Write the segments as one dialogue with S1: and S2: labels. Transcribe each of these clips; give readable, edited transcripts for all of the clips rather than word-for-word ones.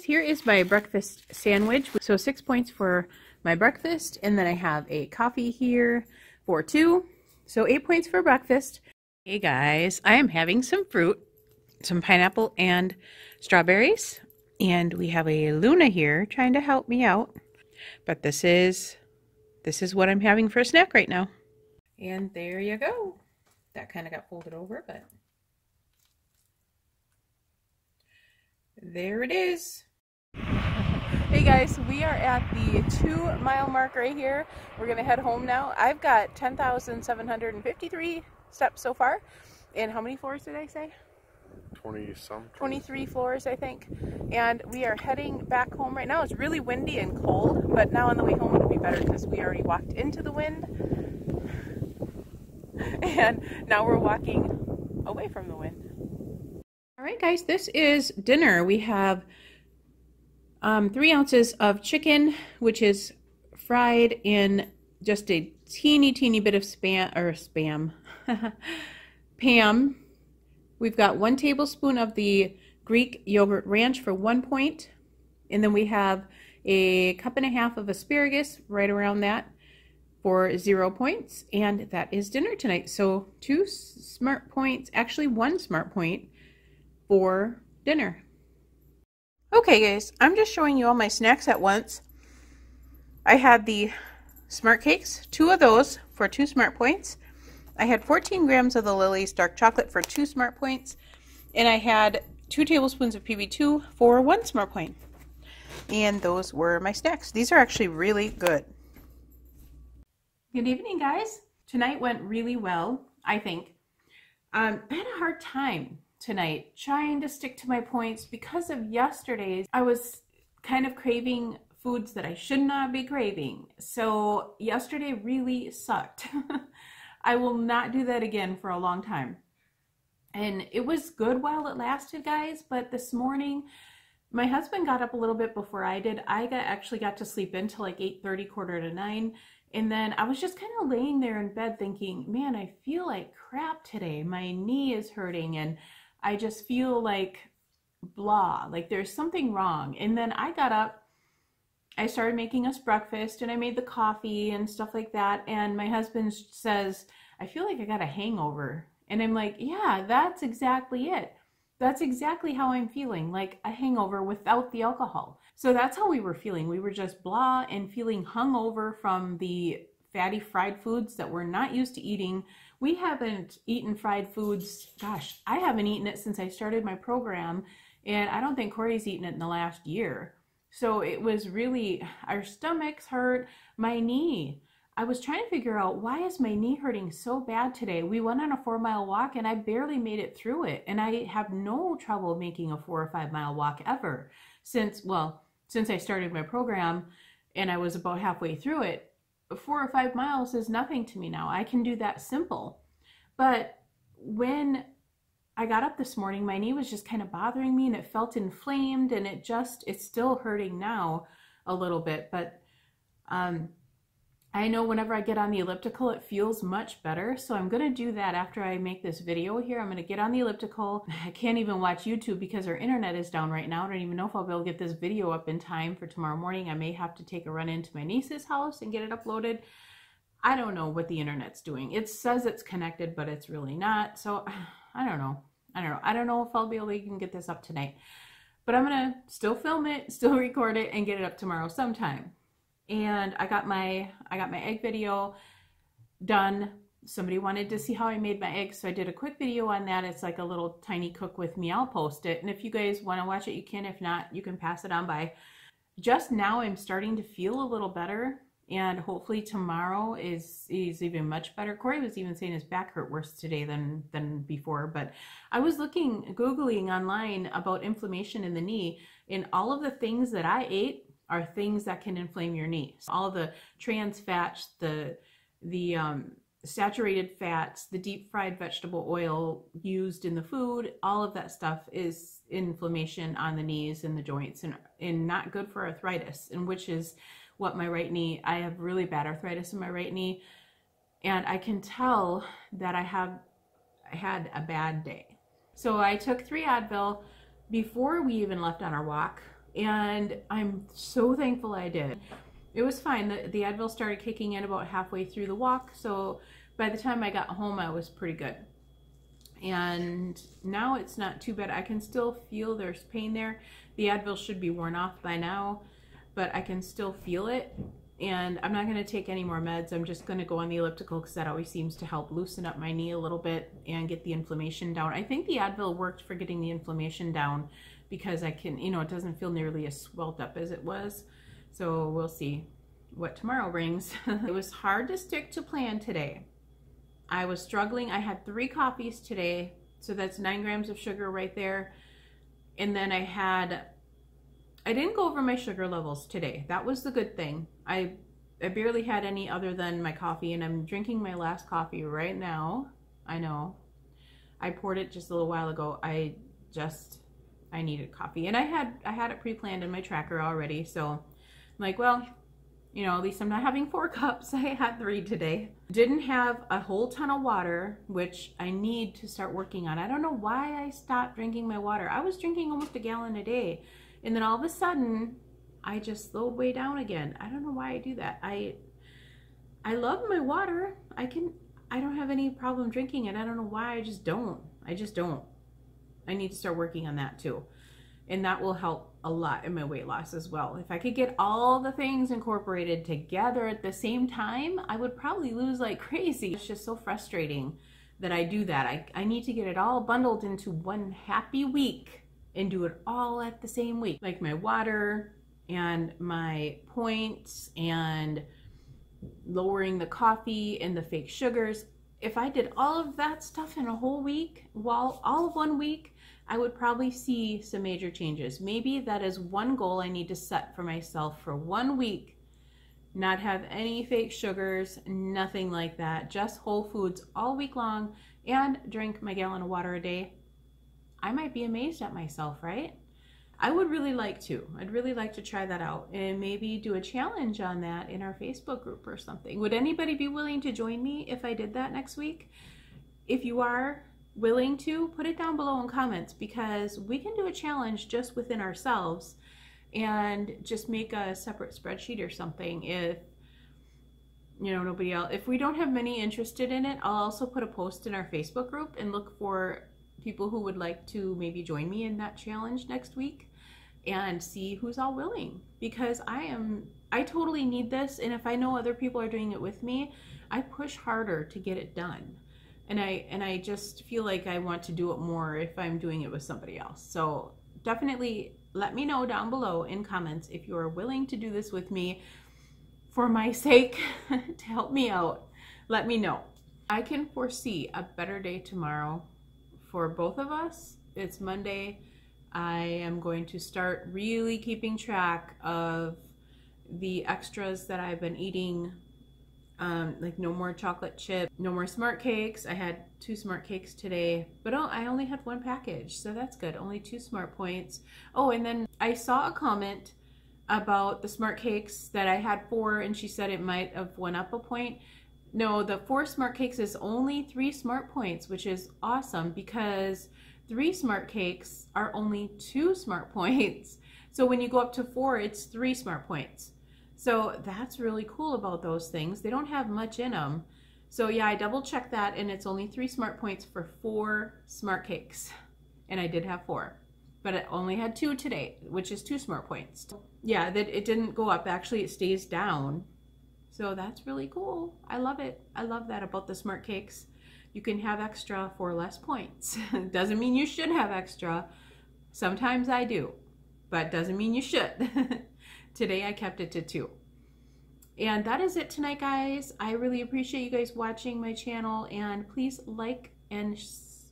S1: here is my breakfast sandwich. So 6 points for my breakfast, and then I have a coffee here for 2. So 8 points for breakfast. Hey guys, I am having some fruit, some pineapple and strawberries, and we have a Luna here trying to help me out. But this is what I'm having for a snack right now. And there you go. That kind of got folded over, but there it is. Hey guys, we are at the 2-mile mark right here. We're gonna head home now. I've got 10,753 steps so far. And how many floors did I say?
S2: 20-some.
S1: 23 floors, I think. And we are heading back home right now. It's really windy and cold, but now on the way home it'll be better because we already walked into the wind. And now we're walking away from the wind. All right, guys, this is dinner. We have 3 ounces of chicken, which is fried in just a teeny bit of spam. Pam. We've got 1 tablespoon of the Greek yogurt ranch for 1 point. And then we have a 1.5 cups of asparagus, right around that, for 0 points. And that is dinner tonight. So 2 smart points, actually 1 smart point for dinner. Okay guys, I'm just showing you all my snacks at once. I had the Smart Cakes, 2 of those for 2 smart points. I had 14 grams of the Lily's dark chocolate for 2 smart points. And I had 2 tablespoons of PB2 for 1 smart point. And those were my snacks. These are actually really good. Good evening, guys. Tonight went really well, I think. I had a hard time tonight trying to stick to my points because of yesterday's. I was kind of craving foods that I should not be craving. So yesterday really sucked. I will not do that again for a long time. And it was good while it lasted, guys, but this morning my husband got up a little bit before I did. I actually got to sleep until like 8:30, 8:45. And then I was just kind of laying there in bed thinking, man, I feel like crap today. My knee is hurting and I just feel like blah, like there's something wrong. And then I got up, I started making us breakfast and I made the coffee and stuff like that. And my husband says, I feel like I got a hangover. And I'm like, yeah, that's exactly it. That's exactly how I'm feeling, like a hangover without the alcohol. So that's how we were feeling. We were just blah and feeling hungover from the fatty fried foods that we're not used to eating. We haven't eaten fried foods. Gosh, I haven't eaten it since I started my program. And I don't think Corey's eaten it in the last year. So it was really, our stomachs hurt, my knee. I was trying to figure out, why is my knee hurting so bad today? We went on a 4-mile walk and I barely made it through it. And I have no trouble making a 4 or 5 mile walk ever since I started my program, and I was about halfway through it. 4 or 5 miles is nothing to me now. I can do that simple. But when I got up this morning, my knee was just kind of bothering me and it felt inflamed, and it's still hurting now a little bit. But I know whenever I get on the elliptical, it feels much better. So I'm going to do that after I make this video here. I'm going to get on the elliptical. I can't even watch YouTube because our internet is down right now. I don't even know if I'll be able to get this video up in time for tomorrow morning. I may have to take a run into my niece's house and get it uploaded. I don't know what the internet's doing. It says it's connected, but it's really not. So I don't know. I don't know if I'll be able to even get this up tonight. But I'm going to still film it, still record it, and get it up tomorrow sometime. And I got my egg video done. Somebody wanted to see how I made my eggs, so I did a quick video on that. It's like a little tiny cook with me. I'll post it, and if you guys want to watch it, you can. If not, you can pass it on by. Just now I'm starting to feel a little better, and hopefully tomorrow is even much better. Corey was even saying his back hurt worse today than before, but I was Googling online about inflammation in the knee, and all of the things that I ate are things that can inflame your knee. So all the trans fats, the saturated fats, the deep fried vegetable oil used in the food, all of that stuff is inflammation on the knees and the joints, and not good for arthritis, and which is what my right knee, I have really bad arthritis in my right knee, and I can tell that I had a bad day. So I took 3 Advil before we even left on our walk, and I'm so thankful I did. It was fine. The Advil started kicking in about halfway through the walk, so by the time I got home, I was pretty good. And now it's not too bad. I can still feel there's pain there. The Advil should be worn off by now, but I can still feel it. And I'm not going to take any more meds. I'm just going to go on the elliptical because that always seems to help loosen up my knee a little bit and get the inflammation down. I think the Advil worked for getting the inflammation down because I can, you know, it doesn't feel nearly as swelled up as it was. So we'll see what tomorrow brings. It was hard to stick to plan today. I was struggling. I had 3 coffees today, so that's 9 grams of sugar right there. And then I didn't go over my sugar levels today. That was the good thing. I barely had any other than my coffee, and I'm drinking my last coffee right now. I know. I poured it just a little while ago. I needed coffee. And I had it pre-planned in my tracker already, so I'm like, well, you know, at least I'm not having 4 cups. I had 3 today. Didn't have a whole ton of water, which I need to start working on. I don't know why I stopped drinking my water. I was drinking almost a gallon a day. And then all of a sudden, I just slowed way down again. I don't know why I do that. I love my water. I don't have any problem drinking it. I don't know why. I just don't. I need to start working on that too. And that will help a lot in my weight loss as well. If I could get all the things incorporated together at the same time, I would probably lose like crazy. It's just so frustrating that I do that. I need to get it all bundled into one happy week and do it all at the same week. Like my water and my points and lowering the coffee and the fake sugars. If I did all of that stuff in a whole week, all of 1 week, I would probably see some major changes. Maybe that is one goal I need to set for myself for 1 week. Not have any fake sugars, nothing like that. Just whole foods all week long and drink my gallon of water a day. I might be amazed at myself, right? I would really like to. I'd really like to try that out and maybe do a challenge on that in our Facebook group or something. Would anybody be willing to join me if I did that next week? If you are willing to, put it down below in comments, because we can do a challenge just within ourselves and just make a separate spreadsheet or something. If, you know, nobody else, if we don't have many interested in it, I'll also put a post in our Facebook group and look for people who would like to maybe join me in that challenge next week and see who's all willing, because I totally need this. And if I know other people are doing it with me, I push harder to get it done. And I just feel like I want to do it more if I'm doing it with somebody else. So definitely let me know down below in comments if you are willing to do this with me for my sake to help me out. Let me know. I can foresee a better day tomorrow for both of us. It's Monday. I am going to start really keeping track of the extras that I've been eating. Like no more chocolate chip, no more smart cakes. I had 2 smart cakes today, but I only had 1 package, so that's good. Only 2 smart points. Oh, and then I saw a comment about the smart cakes that I had 4, and she said it might have went up a point. No, the 4 smart cakes is only 3 smart points, which is awesome because 3 smart cakes are only 2 smart points. So when you go up to 4, it's 3 smart points. So that's really cool about those things. They don't have much in them. So yeah, I double checked that, and it's only 3 smart points for 4 smart cakes. And I did have 4, but I only had 2 today, which is 2 smart points. Yeah, that it didn't go up. Actually, it stays down. So that's really cool. I love it. I love that about the smart cakes. You can have extra for less points. Doesn't mean you should have extra. Sometimes I do, but doesn't mean you should. Today I kept it to 2. And that is it tonight, guys. I really appreciate you guys watching my channel, and please like and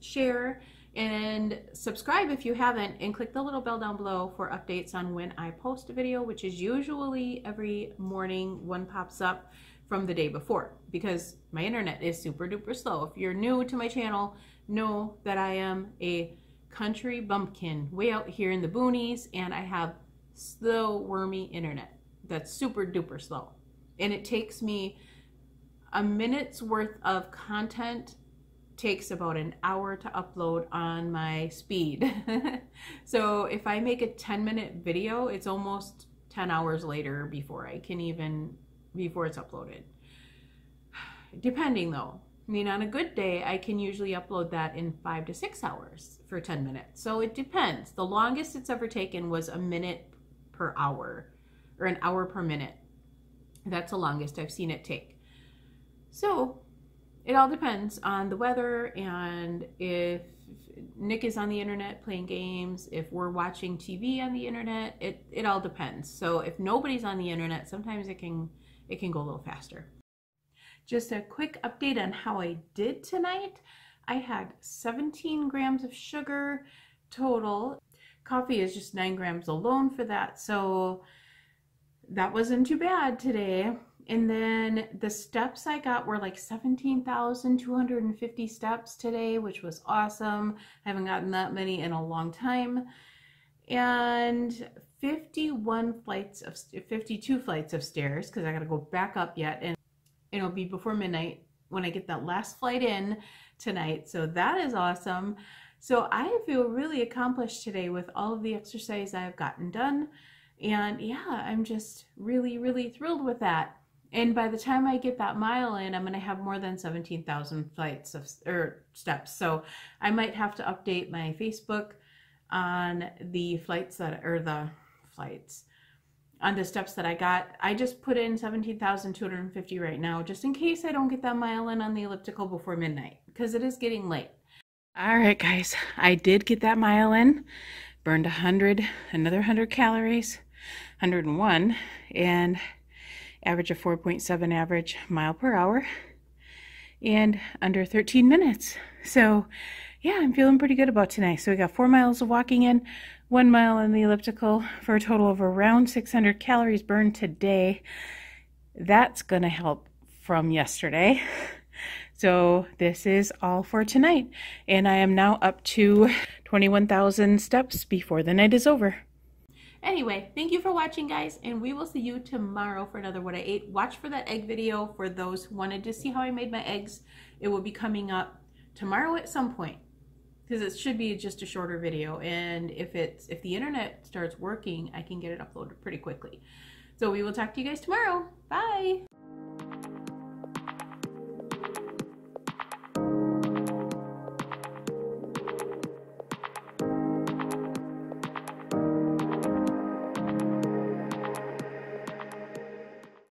S1: share and subscribe if you haven't, and click the little bell down below for updates on when I post a video, which is usually every morning. One pops up from the day before because my internet is super duper slow. If you're new to my channel, know that I am a country bumpkin way out here in the boonies, and I have slow, wormy internet that's super duper slow, and it takes me a minute's worth of content takes about an hour to upload on my speed. So if I make a 10-minute video, it's almost 10 hours later before it's uploaded. Depending though. I mean, on a good day, I can usually upload that in 5 to 6 hours for 10 minutes. So it depends. The longest it's ever taken was a minute per hour, or an hour per minute. That's the longest I've seen it take. So it all depends on the weather, and if Nick is on the internet playing games, if we're watching TV on the internet, it all depends. So if nobody's on the internet, sometimes it can go a little faster. Just a quick update on how I did tonight. I had 17 grams of sugar total. Coffee is just 9 grams alone for that, so that wasn't too bad today. And then the steps I got were like 17,250 steps today, which was awesome. I haven't gotten that many in a long time. And 52 flights of stairs, because I got to go back up yet, and it'll be before midnight when I get that last flight in tonight. So that is awesome. So I feel really accomplished today with all of the exercise I've gotten done. And yeah, I'm just really, really thrilled with that. And by the time I get that mile in, I'm going to have more than 17,000 steps. So I might have to update my Facebook on the on the steps that I got. I just put in 17,250 right now, just in case I don't get that mile in on the elliptical before midnight, because it is getting late. All right, guys, I did get that mile in, burned another 100 calories, 101, and average of 4.7 average mile per hour, and under 13 minutes. So yeah, I'm feeling pretty good about tonight. So we got 4 miles of walking in, 1 mile on the elliptical, for a total of around 600 calories burned today. That's gonna help from yesterday. So this is all for tonight. And I am now up to 21,000 steps before the night is over. Anyway, thank you for watching, guys, and we will see you tomorrow for another What I Ate. Watch for that egg video for those who wanted to see how I made my eggs. It will be coming up tomorrow at some point, because it should be just a shorter video, and if the internet starts working, I can get it uploaded pretty quickly. So we will talk to you guys tomorrow. Bye.